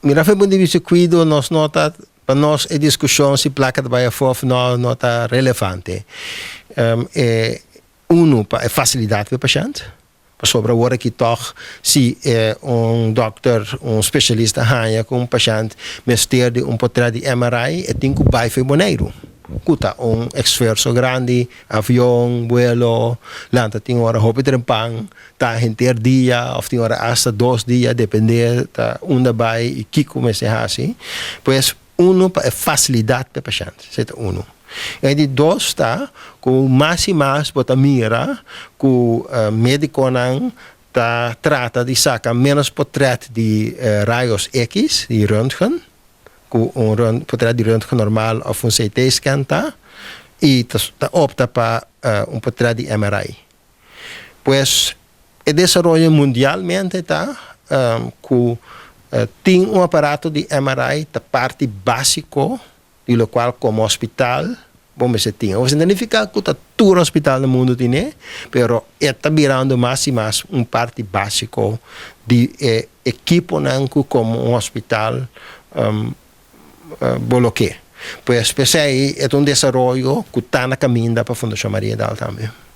mira foi ponto de vista cuido nós nota para nós a discussão se placa vai a for não nota relevante. Uno para a facilidade para o paciente. Sobre agora que toch se dokter, specialista hanha com paciente, mas ter de portrait de MRI e tem que vai foi boneiro. Kuta esforço grande, avião, vuelo, lanta tem hora hopi trempang, tá enter dia, of tem hora hasta 2 dias, depende tá onde vai e que como se assim. Pois uno para a facilidade para paciente, certo uno. E de 2 está com mais e mais bota mira com médico não tá trata de sacar menos portrait de raios X de röntgen com portrait de röntgen normal ou CT scan tá e tá opta para portrait de MRI. Pues o desenvolvimento mundialmente tá com tem aparato de MRI da parte básico e lo qual como hospital vamos se tinha. Você significa que todo hospital no mundo tem, pero está virando mais e mais parte básico de equipo como hospital boloque. Pues, é desenvolvimento que está na caminho para a Fundação Maria Dal também.